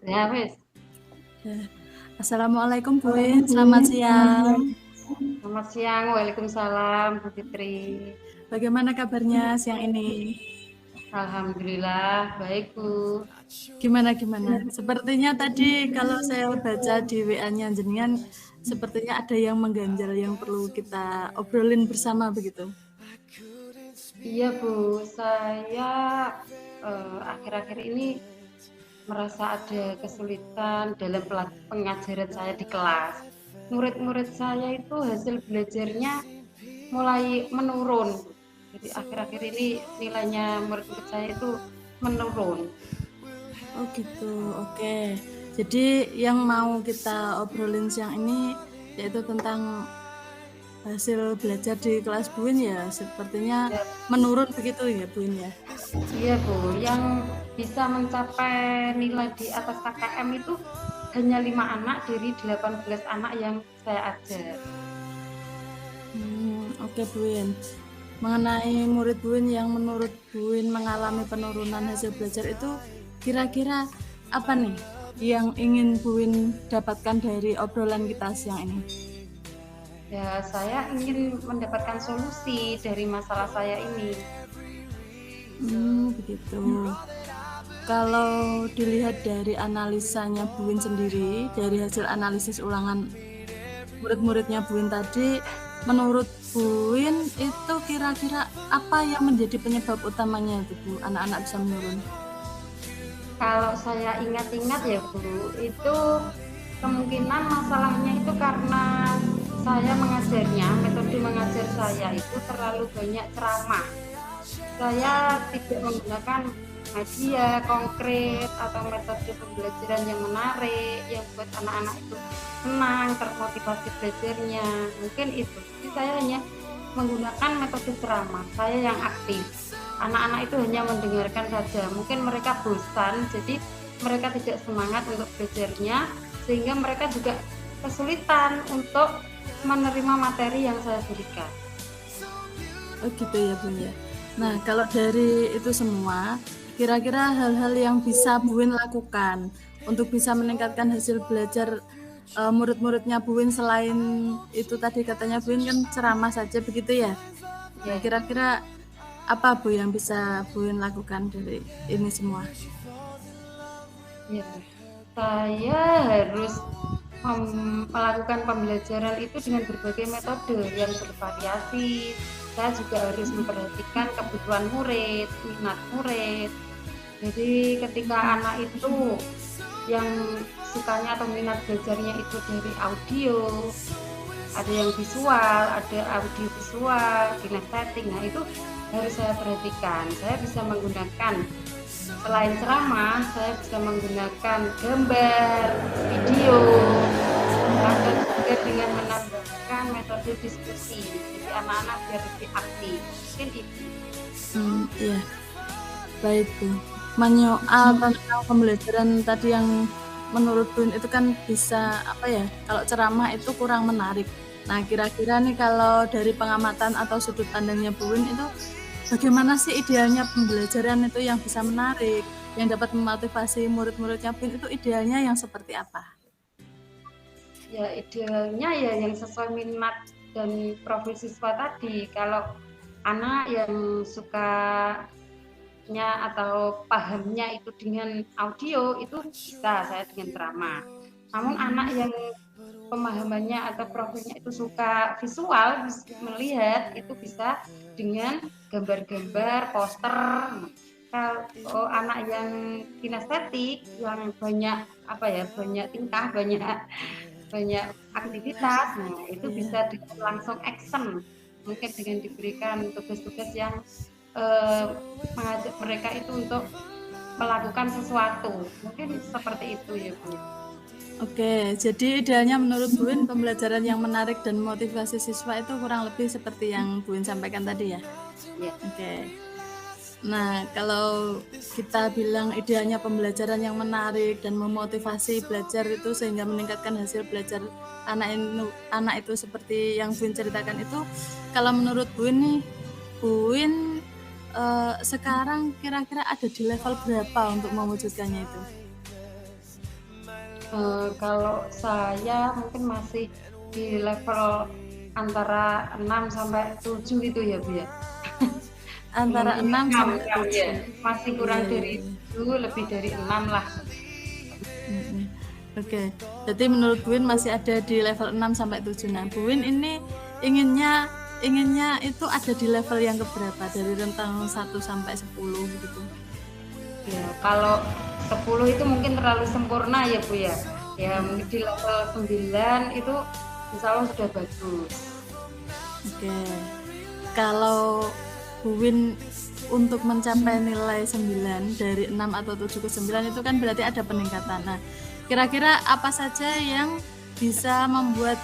Ya wis. Assalamualaikum Bu Win, selamat siang. Selamat siang, waalaikumsalam Bu Fitri. Bagaimana kabarnya siang ini? Alhamdulillah baik Bu. Gimana? Sepertinya tadi kalau saya baca di WA-nya jenengan, sepertinya ada yang mengganjal yang perlu kita obrolin bersama begitu. Iya Bu, saya akhir-akhir ini merasa ada kesulitan dalam pengajaran saya di kelas. Murid-murid saya itu hasil belajarnya mulai menurun. Jadi akhir-akhir ini nilainya murid-murid saya itu menurun. Oh gitu, oke. Jadi yang mau kita obrolin siang ini yaitu tentang hasil belajar di kelas Bu Win ya, sepertinya Ya, menurun begitu ya Bu Win ya? iya Bu, yang bisa mencapai nilai di atas KKM itu hanya 5 anak dari 18 anak yang saya ajar. Oke Bu Win. Mengenai murid Bu Win yang menurut Bu Win mengalami penurunan hasil belajar itu kira-kira apa nih yang ingin Bu Win dapatkan dari obrolan kita siang ini? Ya, saya ingin mendapatkan solusi dari masalah saya ini. Begitu. Kalau dilihat dari analisanya Bu Win sendiri, dari hasil analisis ulangan murid-muridnya Bu Win tadi, menurut Bu Win itu kira-kira apa yang menjadi penyebab utamanya itu Bu, anak-anak bisa menurun? Kalau saya ingat-ingat ya Bu, itu kemungkinan masalahnya itu karena saya mengajarnya, metode mengajar saya itu terlalu banyak ceramah. Saya tidak menggunakan media konkret atau metode pembelajaran yang menarik, yang buat anak-anak itu senang, termotivasi belajarnya. Mungkin itu. Jadi saya hanya menggunakan metode ceramah, saya yang aktif. Anak-anak itu hanya mendengarkan saja. Mungkin mereka bosan, jadi mereka tidak semangat untuk belajarnya, sehingga mereka juga kesulitan untuk menerima materi yang saya berikan. Oh gitu ya Bu ya. Nah kalau dari itu semua, kira-kira hal-hal yang bisa Bu Win lakukan untuk bisa meningkatkan hasil belajar murid-muridnya Bu Win selain itu tadi katanya Bu Win kan ceramah saja begitu ya? Nah kira-kira apa Bu yang bisa Bu Win lakukan dari ini semua? Ya, saya harus melakukan pembelajaran itu dengan berbagai metode yang bervariasi. Saya juga harus memperhatikan kebutuhan murid, minat murid. Jadi ketika anak itu yang sukanya atau minat belajarnya itu dari audio, ada yang visual, ada audio visual, kinestetik. Nah itu harus saya perhatikan. Saya bisa menggunakan selain ceramah, saya bisa menggunakan gambar, video, atau juga dengan menambahkan metode diskusi. Jadi anak-anak biar lebih aktif. Mungkin itu. Iya, baik Bu. Menyoal tentang pembelajaran tadi yang menurut Bu Win itu kan bisa apa ya? Kalau ceramah itu kurang menarik. Nah, kira-kira nih kalau dari pengamatan atau sudut pandangnya Bu Win itu bagaimana sih idealnya pembelajaran itu yang bisa menarik, yang dapat memotivasi murid-muridnya Bu Win itu idealnya yang seperti apa? Ya idealnya ya yang sesuai minat dan profil siswa tadi. Kalau anak yang sukanya atau pahamnya itu dengan audio itu bisa saya dengan ceramah. Namun anak yang pemahamannya atau profilnya itu suka visual, melihat, itu bisa dengan gambar-gambar, poster. Kalau anak yang kinestetik yang banyak banyak tingkah, banyak aktivitas, nah itu bisa langsung action, mungkin dengan diberikan tugas-tugas yang mengajak mereka itu untuk melakukan sesuatu, mungkin seperti itu ya Bu. Oke, jadi idealnya menurut Bu Win pembelajaran yang menarik dan motivasi siswa itu kurang lebih seperti yang Bu Win sampaikan tadi ya? Ya. Oke. Nah, kalau kita bilang idealnya pembelajaran yang menarik dan memotivasi belajar itu sehingga meningkatkan hasil belajar anak itu seperti yang Bu Win ceritakan itu, kalau menurut Bu Win nih, Bu Win sekarang kira-kira ada di level berapa untuk mewujudkannya itu? Kalau saya mungkin masih di level antara 6 sampai 7 itu ya Bu ya. Antara 6 sampai 7. Ya. Masih kurang Iya, dari iya. 7, lebih dari 6 lah. Oke. Jadi menurut Buin masih ada di level 6 sampai 7. Nah, Buin ini inginnya itu ada di level yang keberapa? Dari rentang 1 sampai 10 gitu. Ya, kalau 10 itu mungkin terlalu sempurna ya Bu ya. Ya, mungkin di level 9 itu insya Allah sudah bagus. Oke. Kalau Buin untuk mencapai nilai 9 dari 6 atau 7 ke 9 itu kan berarti ada peningkatan. Nah, kira-kira apa saja yang bisa membuat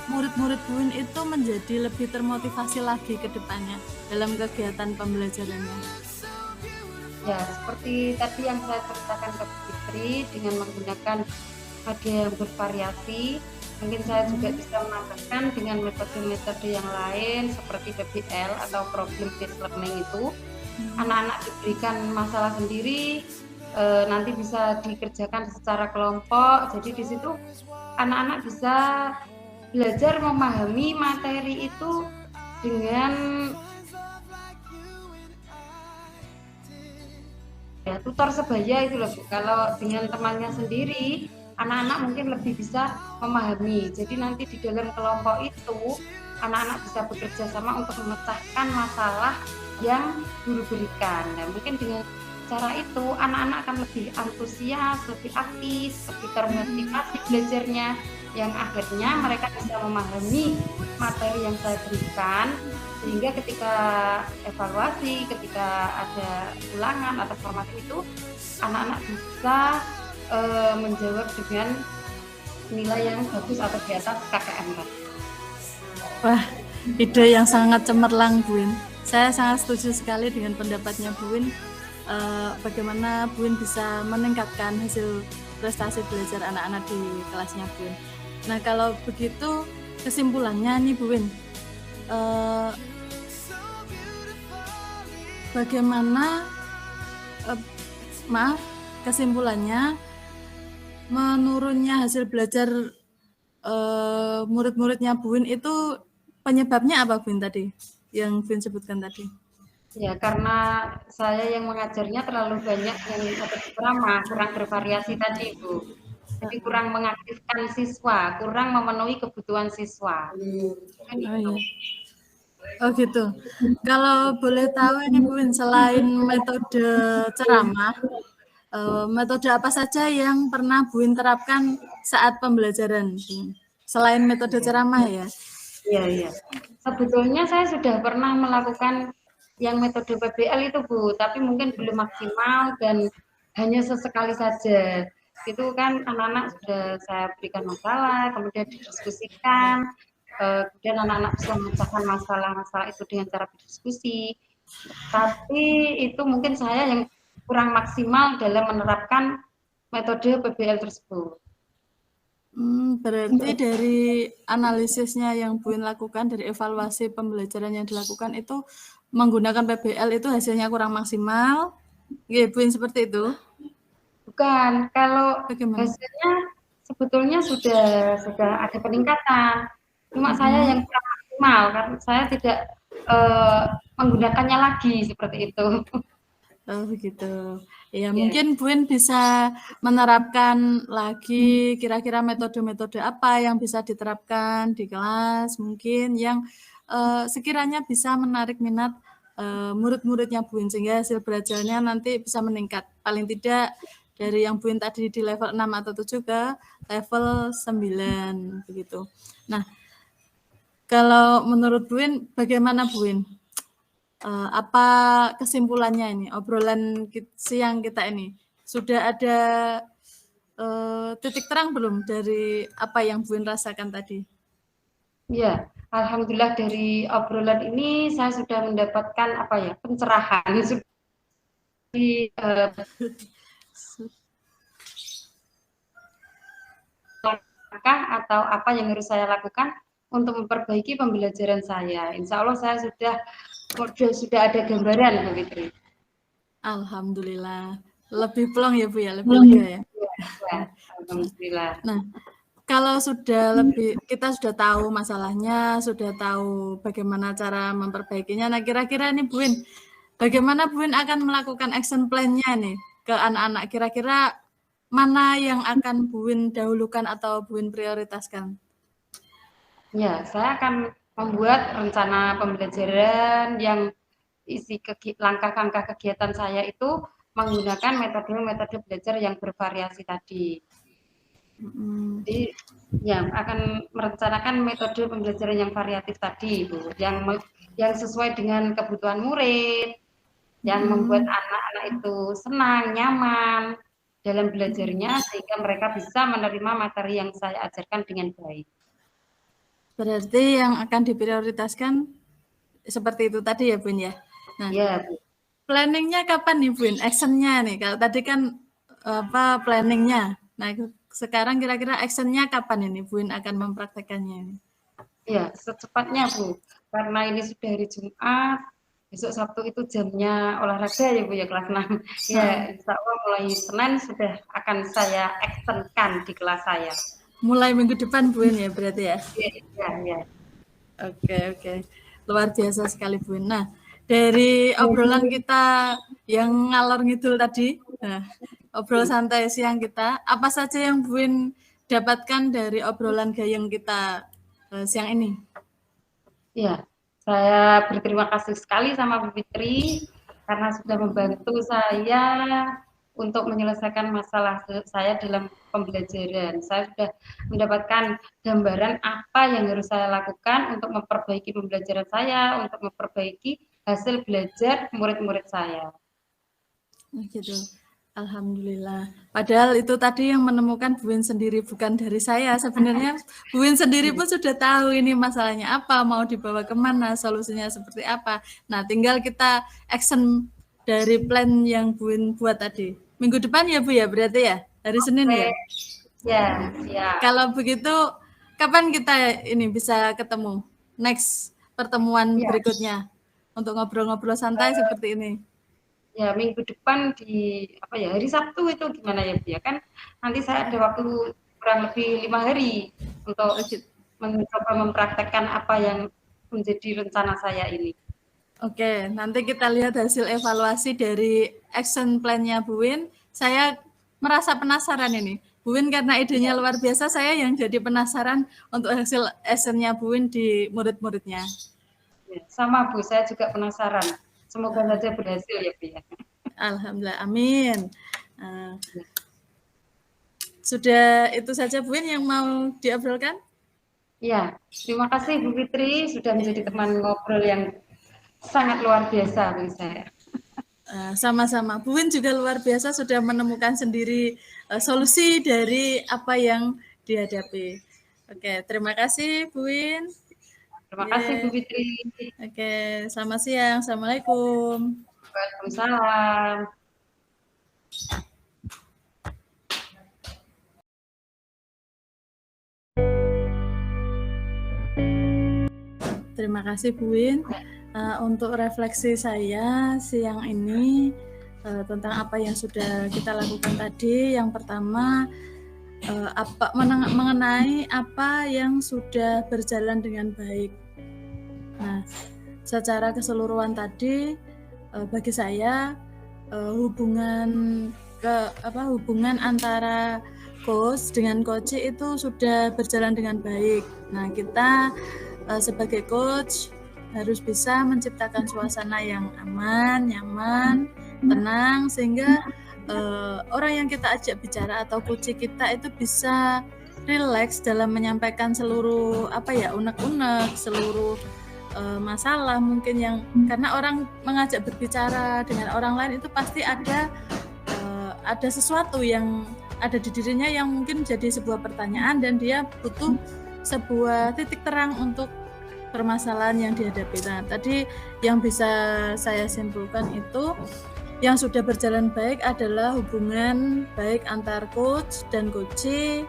murid-murid Buin itu menjadi lebih termotivasi lagi ke depannya dalam kegiatan pembelajarannya? Ya, seperti tadi yang saya ceritakan ke Fitri, dengan menggunakan media yang bervariasi, mungkin saya juga bisa menambahkan dengan metode-metode yang lain seperti PBL atau problem based learning itu. Anak-anak diberikan masalah sendiri, nanti bisa dikerjakan secara kelompok. Jadi di situ anak-anak bisa belajar memahami materi itu dengan ya, tutor sebaya itu loh Bu. Kalau dengan temannya sendiri, anak-anak mungkin lebih bisa memahami. Jadi nanti di dalam kelompok itu, anak-anak bisa bekerja sama untuk memecahkan masalah yang guru berikan. Nah, mungkin dengan cara itu, anak-anak akan lebih antusias, lebih aktif, lebih termotivasi belajarnya, yang akhirnya mereka bisa memahami materi yang saya berikan, sehingga ketika evaluasi, ketika ada ulangan atau formatif itu, anak-anak bisa menjawab dengan nilai yang bagus atau di atas KKM. Wah, ide yang sangat cemerlang Buin. Saya sangat setuju sekali dengan pendapatnya Buin. Bagaimana Buin bisa meningkatkan hasil prestasi belajar anak-anak di kelasnya Buin. Nah, kalau begitu kesimpulannya nih Buin, bagaimana kesimpulannya menurunnya hasil belajar murid-muridnya Buin itu penyebabnya apa Buin tadi yang Buin sebutkan tadi? Ya, karena saya yang mengajarnya terlalu banyak yang metode ceramah, kurang bervariasi tadi Bu. Jadi kurang mengaktifkan siswa, kurang memenuhi kebutuhan siswa. Oh, iya. Oh gitu. Kalau boleh tahu ini Buin, selain metode ceramah, metode apa saja yang pernah Buin terapkan saat pembelajaran? Selain metode ceramah ya? Iya, iya. Sebetulnya saya sudah pernah melakukan yang metode PBL itu Bu, tapi mungkin belum maksimal dan hanya sesekali saja. Itu kan anak-anak sudah saya berikan masalah, kemudian didiskusikan, kemudian anak-anak bisa memecahkan masalah-masalah itu dengan cara berdiskusi. Tapi itu mungkin saya yang kurang maksimal dalam menerapkan metode PBL tersebut. Berarti dari analisisnya yang Buin lakukan, dari evaluasi pembelajaran yang dilakukan itu menggunakan PBL itu hasilnya kurang maksimal. Ya, Buin seperti itu? Bukan, kalau Bagaimana? hasilnya sebetulnya sudah ada peningkatan. Cuma saya yang kurang maksimal karena saya tidak menggunakannya lagi seperti itu. Oh begitu. Ya, mungkin Buin bisa menerapkan lagi kira-kira metode-metode apa yang bisa diterapkan di kelas mungkin yang sekiranya bisa menarik minat murid-muridnya Buin sehingga hasil belajarnya nanti bisa meningkat. Paling tidak dari yang Buin tadi di level 6 atau 7 ke level 9 begitu. Nah, kalau menurut Buin bagaimana Buin? Apa kesimpulannya ini obrolan siang kita ini? Sudah ada titik terang belum dari apa yang Buin rasakan tadi? Ya, alhamdulillah dari obrolan ini saya sudah mendapatkan pencerahan di langkah atau apa yang harus saya lakukan untuk memperbaiki pembelajaran saya. Insya Allah saya sudah ada gambaran Bu Fitri. Alhamdulillah. Lebih plong ya Bu ya, lebih lega ya. Ya, alhamdulillah. Nah, kalau sudah lebih kita sudah tahu masalahnya, sudah tahu bagaimana cara memperbaikinya. Nah, kira-kira nih Bu Win, bagaimana Bu Win akan melakukan action plan-nya nih ke anak-anak? Kira-kira mana yang akan Bu Win dahulukan atau Bu Win prioritaskan? Ya, saya akan membuat rencana pembelajaran yang isi langkah-langkah kegiatan saya itu menggunakan metode-metode belajar yang bervariasi tadi. Jadi ya akan merencanakan metode pembelajaran yang variatif tadi itu, yang sesuai dengan kebutuhan murid, yang membuat anak-anak itu senang, nyaman dalam belajarnya sehingga mereka bisa menerima materi yang saya ajarkan dengan baik. Berarti yang akan diprioritaskan seperti itu tadi ya, Bun ya. Nah, ya, Bu. Planningnya kapan nih, Bun? Actionnya nih. Kalau tadi kan apa planningnya. Nah, sekarang kira-kira actionnya kapan ini, Bun akan mempraktekannya ini? Ya, secepatnya, Bu. Karena ini sudah hari Jumat, besok Sabtu itu jamnya olahraga ya Bu ya, kelas 6. Ya, insya Allah mulai Senin sudah akan saya actionkan di kelas saya. Mulai minggu depan Bu ya berarti ya? Ya. Oke. Luar biasa sekali Bu. Nah, dari obrolan kita yang ngalor ngidul tadi, obrol santai siang kita, apa saja yang Bu dapatkan dari obrolan gayeng kita siang ini? Ya, saya berterima kasih sekali sama Bu Fitri karena sudah membantu saya untuk menyelesaikan masalah saya dalam pembelajaran. Saya sudah mendapatkan gambaran apa yang harus saya lakukan untuk memperbaiki pembelajaran saya, untuk memperbaiki hasil belajar murid-murid saya. Gitu. Alhamdulillah. Padahal itu tadi yang menemukan Bu Win sendiri, bukan dari saya. Sebenarnya Bu Win sendiri pun sudah tahu ini masalahnya apa, mau dibawa kemana, solusinya seperti apa. Nah, tinggal kita action dari plan yang Bu Win buat tadi. Minggu depan ya Bu ya, berarti ya? Hari Senin ya? Ya. Kalau begitu, kapan kita ini bisa ketemu? Next pertemuan berikutnya untuk ngobrol-ngobrol santai seperti ini. Ya, minggu depan di hari Sabtu itu gimana ya Bu ya? Kan nanti saya ada waktu kurang lebih 5 hari untuk mencoba mempraktekkan apa yang menjadi rencana saya ini. Oke, nanti kita lihat hasil evaluasi dari action plan-nya Bu Win. Saya merasa penasaran ini. Bu Win karena idenya luar biasa, saya yang jadi penasaran untuk hasil action-nya Bu Win di murid-muridnya. Ya, sama Bu, saya juga penasaran. Semoga saja berhasil ya Bu ya. Alhamdulillah, amin. Sudah itu saja Bu Win yang mau diobrolkan? Ya, terima kasih Bu Fitri sudah menjadi teman ngobrol yang sangat luar biasa bagi saya. Sama-sama. Bu Win juga luar biasa sudah menemukan sendiri solusi dari apa yang dihadapi. Oke, terima kasih Bu Win. Terima kasih Bu Fitri. Oke, selamat siang. Assalamualaikum. Waalaikumsalam. Terima kasih Bu Win. Untuk refleksi saya siang ini tentang apa yang sudah kita lakukan tadi, yang pertama mengenai apa yang sudah berjalan dengan baik. Nah, secara keseluruhan tadi bagi saya hubungan antara coach dengan coach itu sudah berjalan dengan baik. Nah, kita sebagai coach harus bisa menciptakan suasana yang aman, nyaman, tenang sehingga orang yang kita ajak bicara atau coach kita itu bisa rileks dalam menyampaikan seluruh unek-unek, seluruh masalah mungkin yang karena orang mengajak berbicara dengan orang lain itu pasti ada sesuatu yang ada di dirinya yang mungkin jadi sebuah pertanyaan dan dia butuh sebuah titik terang untuk permasalahan yang dihadapi. Nah, tadi yang bisa saya simpulkan itu yang sudah berjalan baik adalah hubungan baik antar coach dan coachee,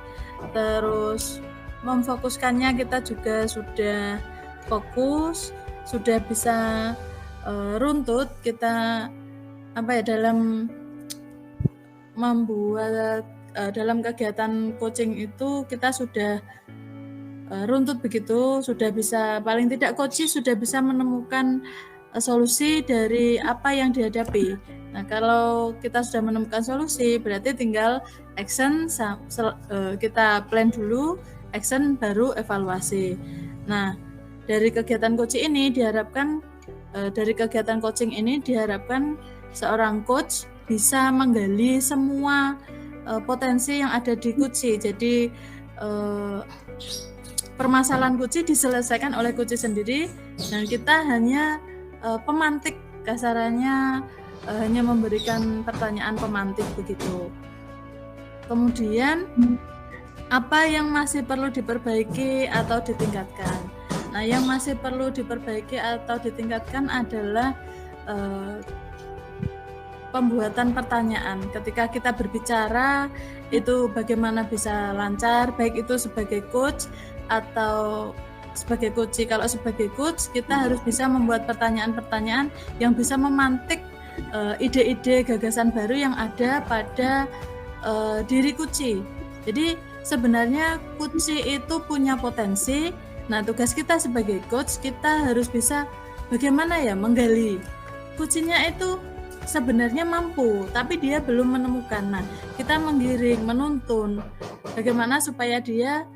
terus memfokuskannya kita juga sudah fokus, sudah bisa runtut kita dalam membuat dalam kegiatan coaching itu kita sudah runtut begitu, sudah bisa, paling tidak coach sudah bisa menemukan solusi dari apa yang dihadapi. Nah, kalau kita sudah menemukan solusi, berarti tinggal action, kita plan dulu, action baru evaluasi. Nah, dari kegiatan coaching ini diharapkan seorang coach bisa menggali semua potensi yang ada di coach. Jadi permasalahan coach diselesaikan oleh coach sendiri, dan kita hanya pemantik, kasarannya hanya memberikan pertanyaan pemantik begitu. Kemudian apa yang masih perlu diperbaiki atau ditingkatkan? Nah, yang masih perlu diperbaiki atau ditingkatkan adalah pembuatan pertanyaan. Ketika kita berbicara itu bagaimana bisa lancar, baik itu sebagai coach atau sebagai coach. Kalau sebagai coach, kita harus bisa membuat pertanyaan-pertanyaan yang bisa memantik ide-ide, gagasan baru yang ada pada diri coach. Jadi sebenarnya coach itu punya potensi. Nah, tugas kita sebagai coach, kita harus bisa bagaimana ya menggali. Coachnya itu sebenarnya mampu, tapi dia belum menemukan. Nah, kita menggiring, menuntun bagaimana supaya dia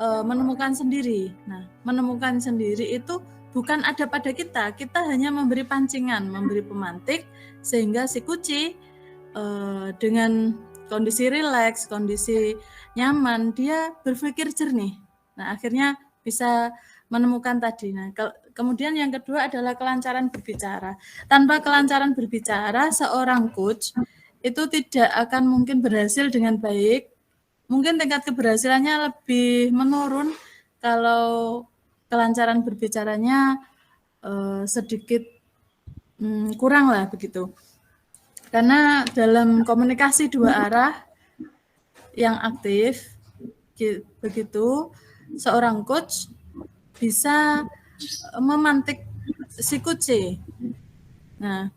menemukan sendiri. Nah, menemukan sendiri itu bukan ada pada kita, kita hanya memberi pancingan, memberi pemantik, sehingga si kuci dengan kondisi rileks, kondisi nyaman, dia berpikir jernih. Nah, akhirnya bisa menemukan tadi. Nah, kemudian yang kedua adalah kelancaran berbicara. Tanpa kelancaran berbicara, seorang coach itu tidak akan mungkin berhasil dengan baik. Mungkin tingkat keberhasilannya lebih menurun kalau kelancaran berbicaranya sedikit kurang lah begitu. Karena dalam komunikasi dua arah yang aktif begitu, seorang coach bisa memantik si coach. Nah,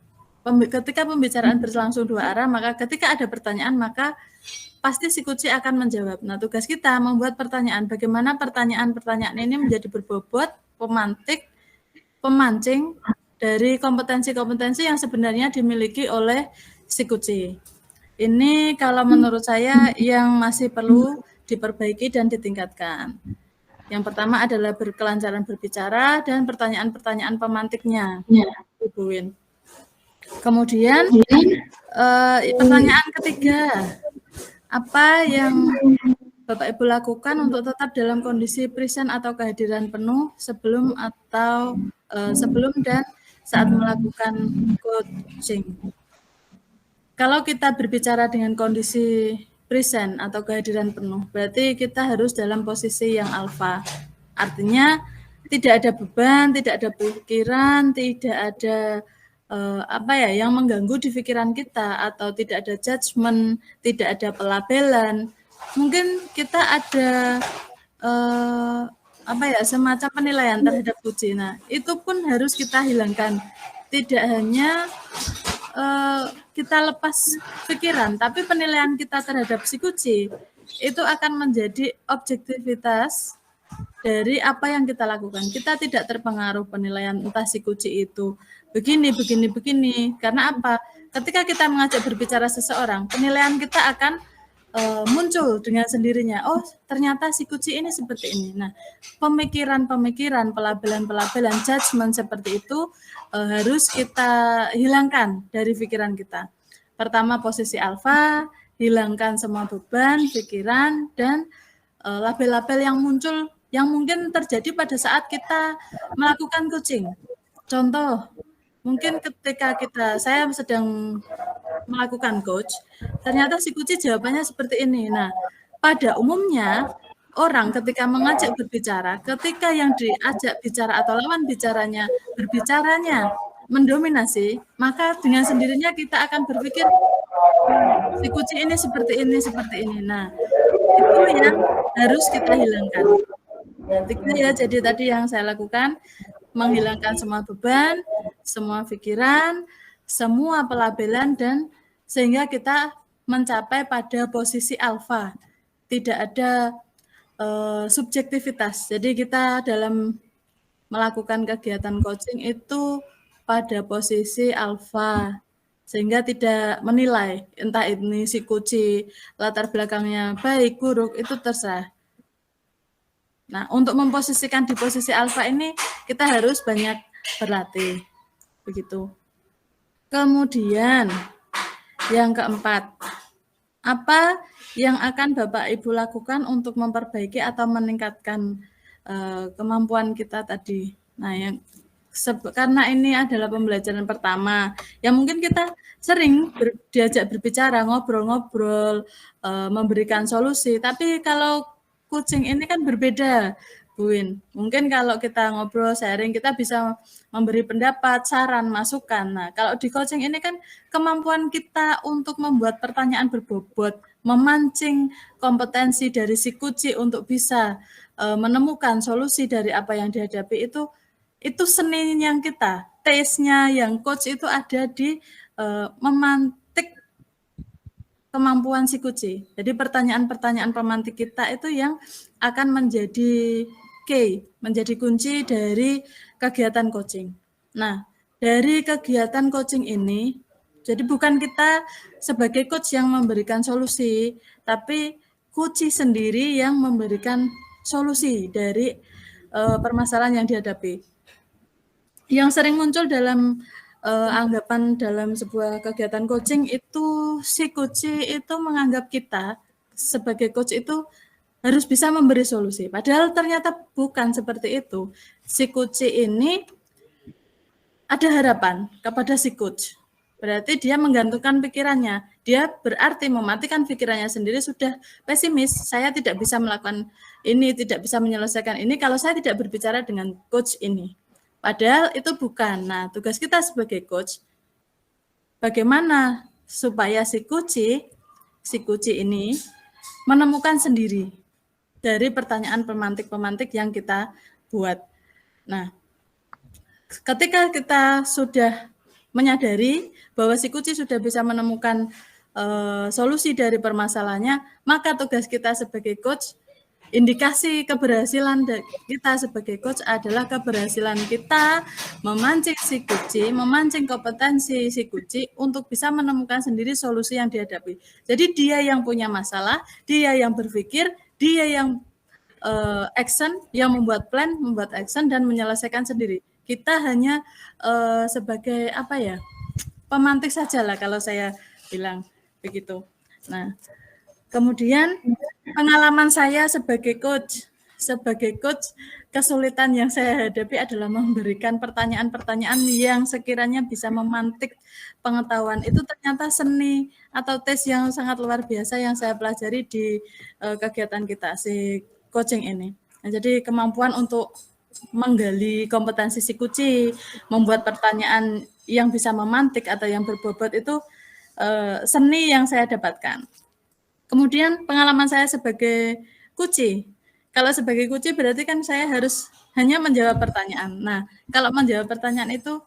ketika pembicaraan berlangsung dua arah, maka ketika ada pertanyaan, maka pasti si coach akan menjawab. Nah, tugas kita membuat pertanyaan. Bagaimana pertanyaan-pertanyaan ini menjadi berbobot, pemantik, pemancing dari kompetensi-kompetensi yang sebenarnya dimiliki oleh si coach. Ini kalau menurut saya yang masih perlu diperbaiki dan ditingkatkan. Yang pertama adalah kelancaran berbicara dan pertanyaan-pertanyaan pemantiknya, Ibu Win. Kemudian pertanyaan ketiga, apa yang Bapak Ibu lakukan untuk tetap dalam kondisi present atau kehadiran penuh sebelum dan saat melakukan coaching? Kalau kita berbicara dengan kondisi present atau kehadiran penuh, berarti kita harus dalam posisi yang alfa. Artinya tidak ada beban, tidak ada pikiran, tidak ada yang mengganggu di pikiran kita, atau tidak ada judgement, tidak ada pelabelan. Mungkin kita ada semacam penilaian terhadap coach. Nah, itu pun harus kita hilangkan. Tidak hanya kita lepas pikiran, tapi penilaian kita terhadap si coach itu akan menjadi objektivitas dari apa yang kita lakukan. Kita tidak terpengaruh penilaian entah si coach itu begini. Karena apa? Ketika kita mengajak berbicara seseorang, penilaian kita akan muncul dengan sendirinya. Oh, ternyata si coach ini seperti ini. Nah, pemikiran, pelabelan, judgement seperti itu harus kita hilangkan dari pikiran kita. Pertama, posisi alfa, hilangkan semua beban, pikiran, dan label-label yang muncul yang mungkin terjadi pada saat kita melakukan coaching. Contoh, mungkin ketika saya sedang melakukan coach, ternyata si coach jawabannya seperti ini. Nah, pada umumnya orang ketika mengajak berbicara, ketika yang diajak bicara atau lawan bicaranya berbicaranya mendominasi, maka dengan sendirinya kita akan berpikir si coach ini seperti ini. Nah, itu yang harus kita hilangkan. Nanti ya, jadi tadi yang saya lakukan menghilangkan semua beban, semua pikiran, semua pelabelan, dan sehingga kita mencapai pada posisi alfa. Tidak ada subjektivitas. Jadi kita dalam melakukan kegiatan coaching itu pada posisi alfa, sehingga tidak menilai entah ini si coach latar belakangnya baik buruk itu terserah. Nah, untuk memposisikan di posisi alfa ini kita harus banyak berlatih, begitu. Kemudian yang keempat, apa yang akan Bapak Ibu lakukan untuk memperbaiki atau meningkatkan kemampuan kita tadi? Nah, yang karena ini adalah pembelajaran pertama, yang mungkin kita sering diajak berbicara, ngobrol-ngobrol, memberikan solusi. Tapi kalau coaching ini kan berbeda, Bu Win. Mungkin kalau kita ngobrol, sharing, kita bisa memberi pendapat, saran, masukan. Nah, kalau di coaching ini kan kemampuan kita untuk membuat pertanyaan berbobot, memancing kompetensi dari si coach untuk bisa menemukan solusi dari apa yang dihadapi itu seni yang kita, taste-nya yang coach itu ada di memantik kemampuan si coach. Jadi pertanyaan-pertanyaan pemantik kita itu yang akan menjadi key, menjadi kunci dari kegiatan coaching. Nah, dari kegiatan coaching ini, jadi bukan kita sebagai coach yang memberikan solusi, tapi coach sendiri yang memberikan solusi dari permasalahan yang dihadapi. Yang sering muncul dalam anggapan dalam sebuah kegiatan coaching itu si coach itu menganggap kita sebagai coach itu harus bisa memberi solusi. Padahal ternyata bukan seperti itu. Si coach ini ada harapan kepada si coach. Berarti dia menggantungkan pikirannya. Dia berarti mematikan pikirannya sendiri sudah pesimis. Saya tidak bisa melakukan ini, tidak bisa menyelesaikan ini kalau saya tidak berbicara dengan coach ini. Padahal itu bukan. Nah, tugas kita sebagai coach, bagaimana supaya si coach ini menemukan sendiri dari pertanyaan pemantik-pemantik yang kita buat. Nah, ketika kita sudah menyadari bahwa si coach sudah bisa menemukan solusi dari permasalahannya, maka tugas kita sebagai coach, indikasi keberhasilan kita sebagai coach adalah keberhasilan kita memancing si coach, memancing kompetensi si coach untuk bisa menemukan sendiri solusi yang dihadapi. Jadi dia yang punya masalah, dia yang berpikir, dia yang action, yang membuat plan, membuat action dan menyelesaikan sendiri. Kita hanya sebagai apa ya, pemantik saja lah kalau saya bilang begitu. Nah, kemudian pengalaman saya sebagai coach, kesulitan yang saya hadapi adalah memberikan pertanyaan-pertanyaan yang sekiranya bisa memantik pengetahuan. Itu ternyata seni atau tes yang sangat luar biasa yang saya pelajari di kegiatan kita, si coaching ini. Nah, jadi kemampuan untuk menggali kompetensi si coach, membuat pertanyaan yang bisa memantik atau yang berbobot itu seni yang saya dapatkan. Kemudian pengalaman saya sebagai coach. Kalau sebagai coach berarti kan saya harus hanya menjawab pertanyaan. Nah, kalau menjawab pertanyaan itu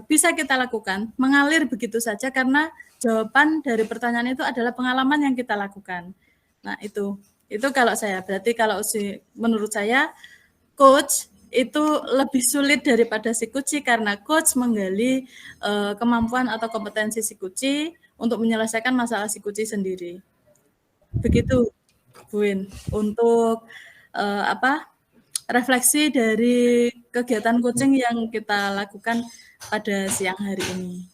bisa kita lakukan, mengalir begitu saja karena jawaban dari pertanyaan itu adalah pengalaman yang kita lakukan. Nah, itu kalau saya. Berarti kalau menurut saya coach itu lebih sulit daripada si coach karena coach menggali kemampuan atau kompetensi si coach untuk menyelesaikan masalah si coach sendiri. Begitu, Bu Win, untuk refleksi dari kegiatan coaching yang kita lakukan pada siang hari ini.